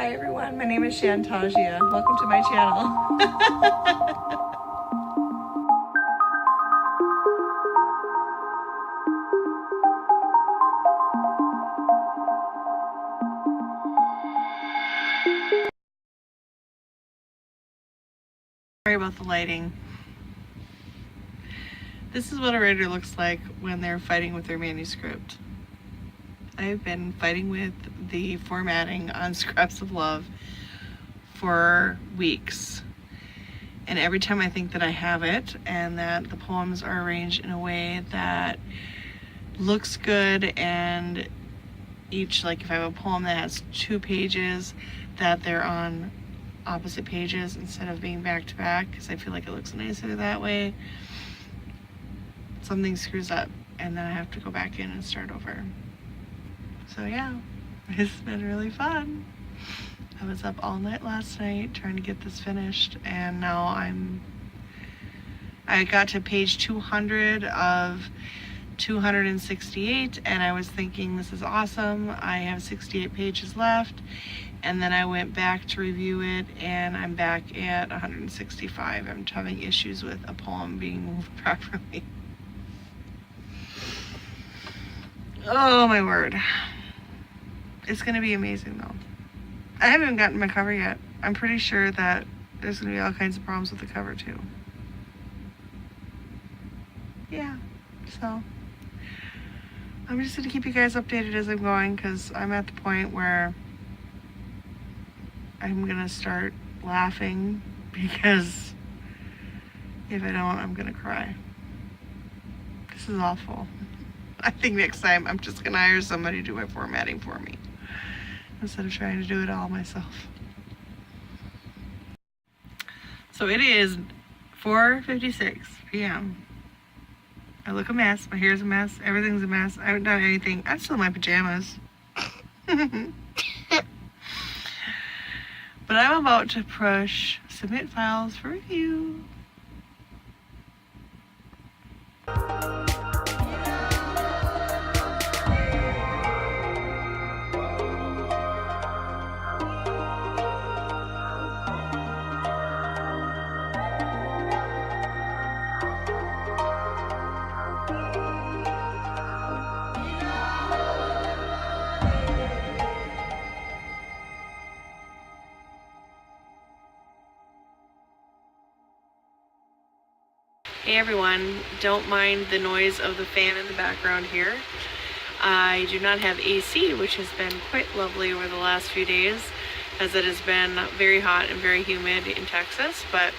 Hi everyone, my name is Shantasia. Welcome to my channel. Sorry about the lighting. This is what a writer looks like when they're fighting with their manuscript. I've been fighting with the formatting on Scraps of Love for weeks. And every time I think that I have it and that the poems are arranged in a way that looks good, and each, like if I have a poem that has 2 pages, that they're on opposite pages instead of being back to back, because I feel like it looks nicer that way, something screws up and then I have to go back in and start over. So yeah, it's been really fun. I was up all night last night trying to get this finished, and now I got to page 200 of 268, and I was thinking, this is awesome, I have 68 pages left. And then I went back to review it and I'm back at 165. I'm having issues with a poem being moved properly. Oh my word. It's gonna be amazing though. I haven't even gotten my cover yet. I'm pretty sure that there's gonna be all kinds of problems with the cover too. Yeah, so I'm just gonna keep you guys updated as I'm going, because I'm at the point where I'm gonna start laughing, because if I don't, I'm gonna cry. This is awful. I think next time I'm just gonna hire somebody to do my formatting for me instead of trying to do it all myself. So it is 4:56 p.m. I look a mess. My hair's a mess. Everything's a mess. I haven't done anything. I'm still in my pajamas. But I'm about to push submit files for review. Hey everyone, don't mind the noise of the fan in the background here. I do not have AC, which has been quite lovely over the last few days, as it has been very hot and very humid in Texas, but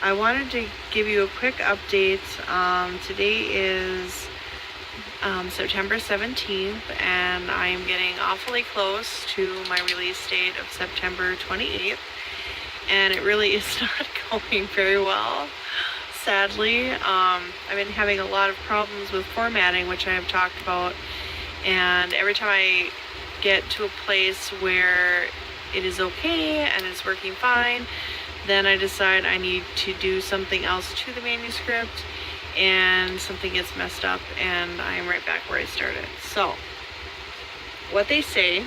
I wanted to give you a quick update. Today is September 17th, and I am getting awfully close to my release date of September 28th, and it really is not going very well. Sadly, I've been having a lot of problems with formatting, which I have talked about, and every time I get to a place where it is okay and it's working fine, then I decide I need to do something else to the manuscript and something gets messed up and I am right back where I started. So, what they say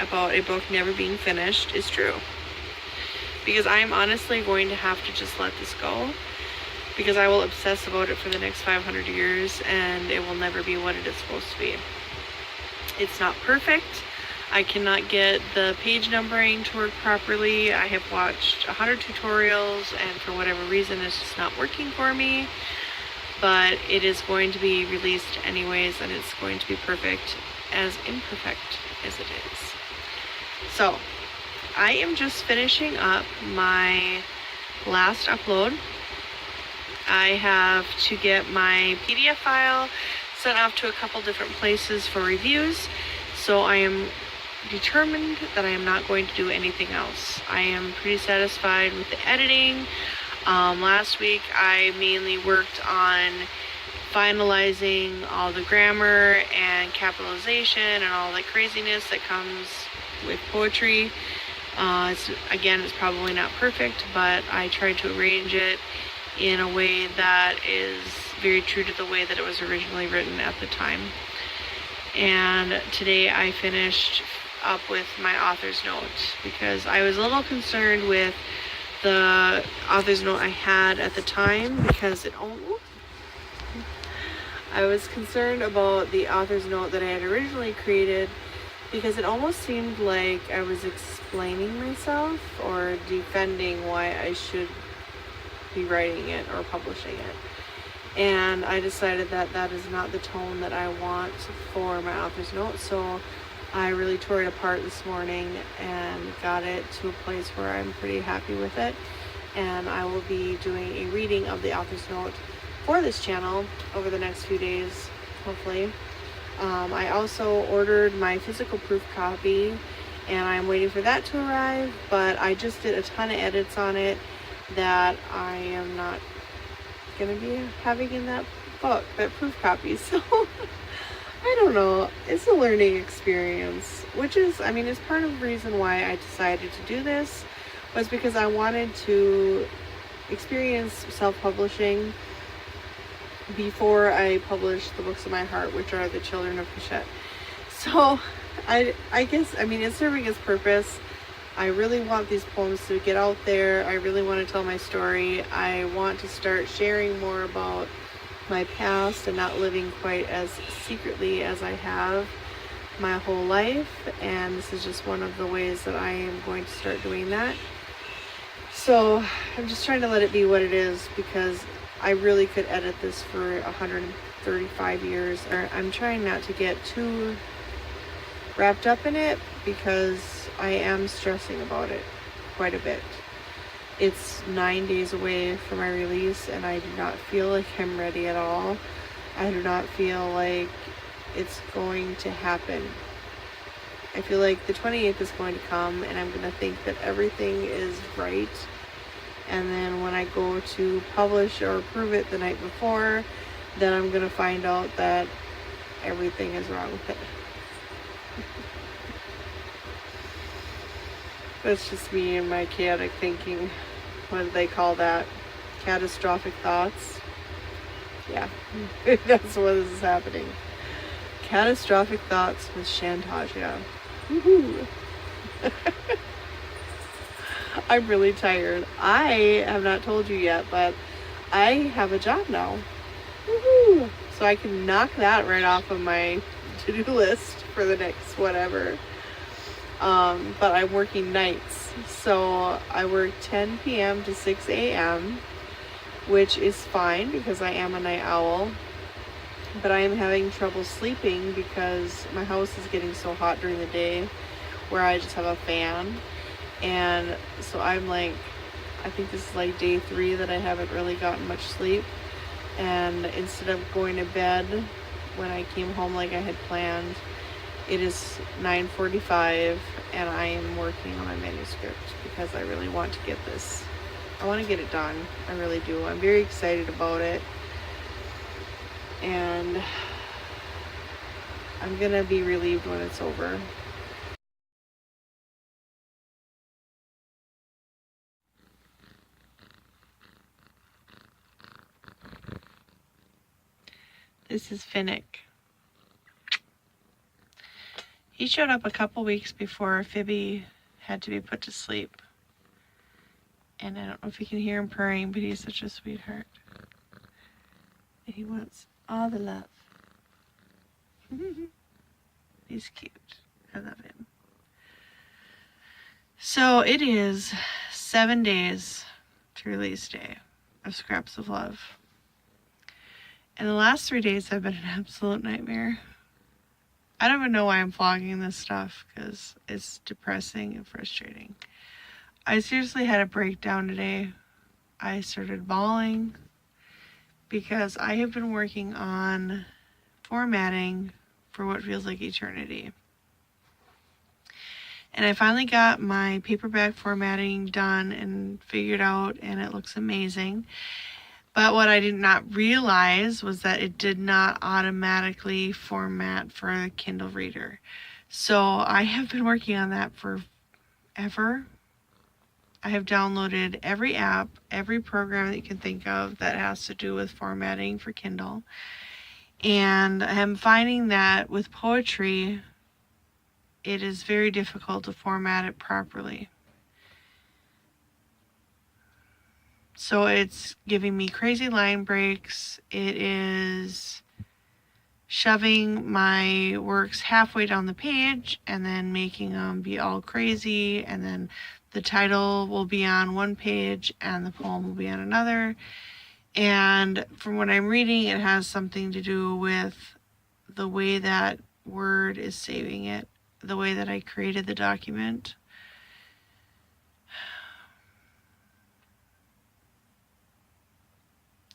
about a book never being finished is true, because I am honestly going to have to just let this go, because I will obsess about it for the next 500 years and it will never be what it is supposed to be. It's not perfect. I cannot get the page numbering to work properly. I have watched 100 tutorials and for whatever reason it's just not working for me. But it is going to be released anyways, and it's going to be perfect, as imperfect as it is. So, I am just finishing up my last upload. I have to get my PDF file sent off to a couple different places for reviews, so I am determined that I am not going to do anything else. I am pretty satisfied with the editing. Last week I mainly worked on finalizing all the grammar and capitalization and all the craziness that comes with poetry. Again, it's probably not perfect, but I tried to arrange it in a way that is very true to the way that it was originally written at the time. And today I finished up with my author's note, because I was a little concerned with the author's note I had at the time, because I was concerned about the author's note that I had originally created, because it almost seemed like I was explaining myself or defending why I should be writing it or publishing it. And I decided that that is not the tone that I want for my author's note. So I really tore it apart this morning and got it to a place where I'm pretty happy with it. And I will be doing a reading of the author's note for this channel over the next few days, hopefully. I also ordered my physical proof copy, and I'm waiting for that to arrive, but I just did a ton of edits on it that I am not going to be having in that book, that proof copy. So I don't know, it's a learning experience, which is, I mean, it's part of the reason why I decided to do this, was because I wanted to experience self-publishing before I publish the books of my heart, which are the Children of Cachette. So I guess, I mean, it's serving its purpose. I really want these poems to get out there. I really want to tell my story. I want to start sharing more about my past and not living quite as secretly as I have my whole life. And this is just one of the ways that I am going to start doing that. So I'm just trying to let it be what it is, because I really could edit this for 135 years. I'm trying not to get too wrapped up in it, because I am stressing about it quite a bit. It's 9 days away from my release, and I do not feel like I'm ready at all. I do not feel like it's going to happen. I feel like the 28th is going to come, and I'm going to think that everything is right. And then when I go to publish or approve it the night before, then I'm going to find out that everything is wrong with it. That's just me and my chaotic thinking. What do they call that? Catastrophic thoughts? Yeah, that's what is happening. Catastrophic thoughts with Shantasia. Woohoo! I'm really tired. I have not told you yet, but I have a job now. Woohoo! So I can knock that right off of my to-do list for the next whatever. But I'm working nights. So I work 10 p.m. to 6 a.m., which is fine because I am a night owl. But I am having trouble sleeping because my house is getting so hot during the day where I just have a fan. And so I'm like, I think this is like day 3 that I haven't really gotten much sleep. And instead of going to bed when I came home like I had planned, it is 9:45 and I am working on my manuscript because I really want to get this. I want to get it done. I really do. I'm very excited about it. And I'm gonna be relieved when it's over. This is Finnick. He showed up a couple weeks before Phoebe had to be put to sleep. And I don't know if you can hear him purring, but he's such a sweetheart. He wants all the love. He's cute. I love him. So it is 7 days to release day of Scraps of Love. And the last 3 days have been an absolute nightmare. I don't even know why I'm vlogging this stuff because it's depressing and frustrating. I seriously had a breakdown today. I started bawling because I have been working on formatting for what feels like eternity. And I finally got my paperback formatting done and figured out, and it looks amazing. But what I did not realize was that it did not automatically format for a Kindle reader. So I have been working on that forever. I have downloaded every app, every program that you can think of that has to do with formatting for Kindle. And I'm finding that with poetry, it is very difficult to format it properly. So it's giving me crazy line breaks. It is shoving my works halfway down the page and then making them be all crazy, and then the title will be on one page and the poem will be on another. And from what I'm reading, it has something to do with the way that Word is saving it, the way that I created the document.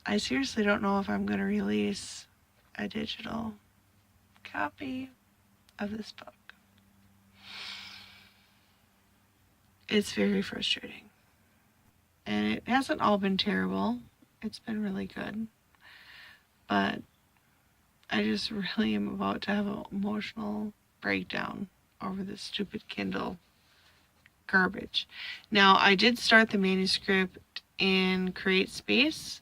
I seriously don't know if I'm going to release a digital copy of this book. It's very frustrating. And it hasn't all been terrible. It's been really good. But I just really am about to have an emotional breakdown over this stupid Kindle garbage. Now, I did start the manuscript in CreateSpace,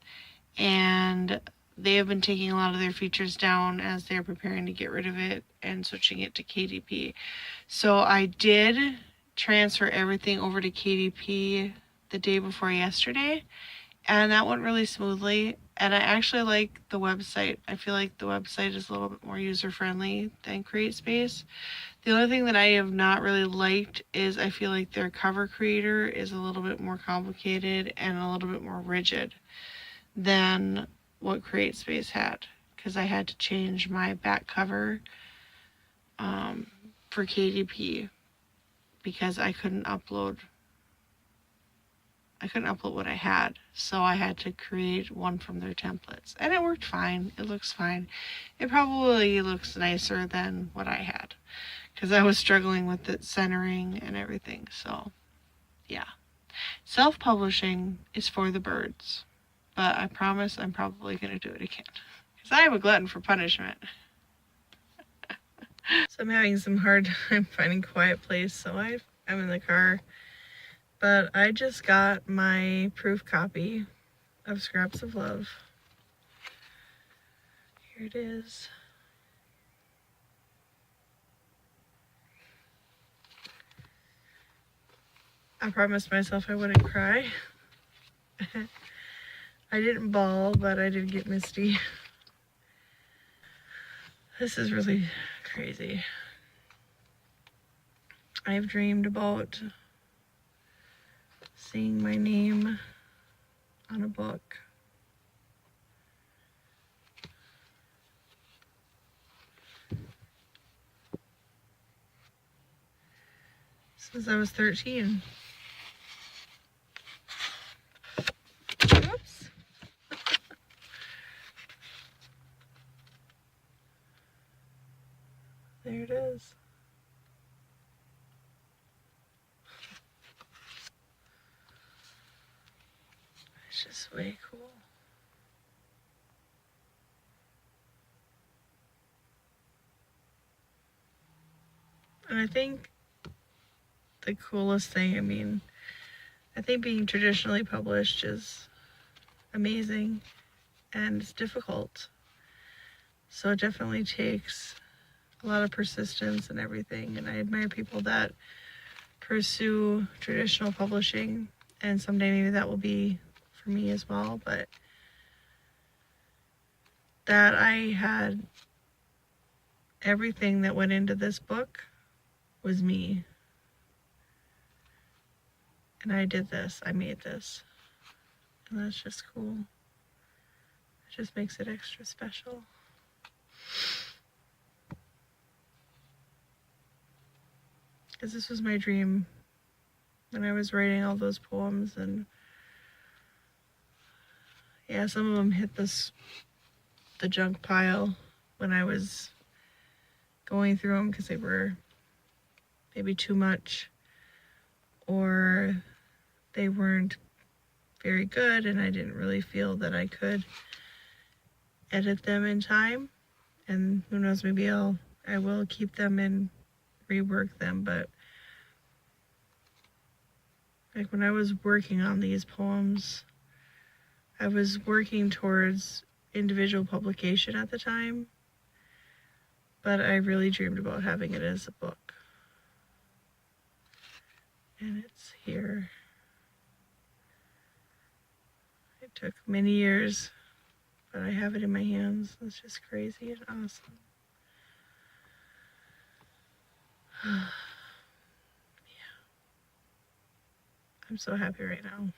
and they have been taking a lot of their features down as they're preparing to get rid of it and switching it to KDP. So I did transfer everything over to KDP the day before yesterday, and that went really smoothly. And I actually like the website. I feel like the website is a little bit more user-friendly than CreateSpace. The only thing that I have not really liked is I feel like their cover creator is a little bit more complicated and a little bit more rigid than what CreateSpace had, because I had to change my back cover for KDP because I couldn't upload what I had, so I had to create one from their templates, and it worked fine. It looks fine. It probably looks nicer than what I had because I was struggling with it centering and everything. So yeah, self-publishing is for the birds, but I promise I'm probably going to do it again because I am a glutton for punishment. So I'm having some hard time finding a quiet place, so I'm in the car. But I just got my proof copy of Scraps of Love. Here it is. I promised myself I wouldn't cry. I didn't bawl, but I did get misty. This is really crazy. I've dreamed about seeing my name on a book. Since I was 13. Oops. There it is. It's just way cool. And I think the coolest thing, I think being traditionally published is amazing and it's difficult. So it definitely takes a lot of persistence and everything. And I admire people that pursue traditional publishing, and someday maybe that will be for me as well. But that I had everything that went into this book was me. And I did this, I made this. And that's just cool. It just makes it extra special. Because this was my dream when I was writing all those poems, and yeah, some of them hit the junk pile when I was going through them because they were maybe too much, or they weren't very good and I didn't really feel that I could edit them in time. And who knows, maybe I will keep them and rework them. But like when I was working on these poems, I was working towards individual publication at the time, but I really dreamed about having it as a book. And it's here. It took many years, but I have it in my hands. It's just crazy and awesome. Yeah. I'm so happy right now.